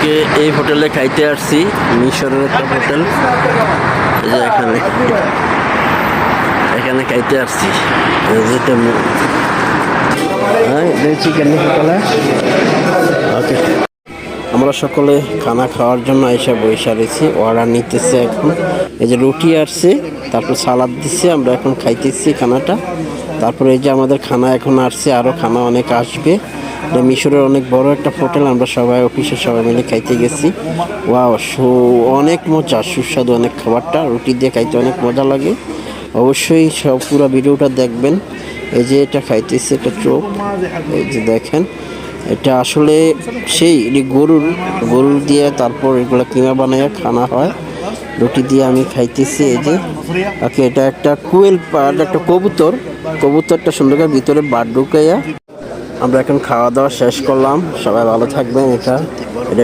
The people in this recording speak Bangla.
আজকে এই হোটেলে খাইতে আসছি, মিশরের একটা হোটেল। এই যে এখানে খাইতে আসছি, যেটা চিকেন হোটেলে। ওকে, আমরা সকলে খানা খাওয়ার জন্য এসে বসে রয়েছি, অর্ডার নিতেছে এখন। এই যে রুটি আসছে, তারপর সালাদ দিচ্ছে, আমরা এখন খাইতেছি খানাটা। তারপরে এই যে আমাদের খানা এখন আসছে, আরও খানা অনেক আসবে। মিশরের অনেক বড় একটা হোটেল, আমরা সবাই অফিসের সবাই মিলে খাইতে গেছি। ওয়াও, অনেক মজা, সুস্বাদু অনেক খাবারটা, রুটি দিয়ে খাইতে অনেক মজা লাগে। অবশ্যই সব পুরো ভিডিওটা দেখবেন। এই যে এটা খাইতেছি, একটা চোখ, এই যে দেখেন, এটা আসলে সেই গরুর দিয়ে তারপর এগুলো কিমা বানায় খানা হয়। রুটি দিয়ে আমি খাইতেছি। এই যে ওকে, এটা একটা কুয়েল পার্ট, একটা কবুতরটা সুন্দর করে ভিতরে বাদ ঢুকাইয়া। আমরা এখন খাওয়া দাওয়া শেষ করলাম, সবাই ভালো থাকবেন। এটা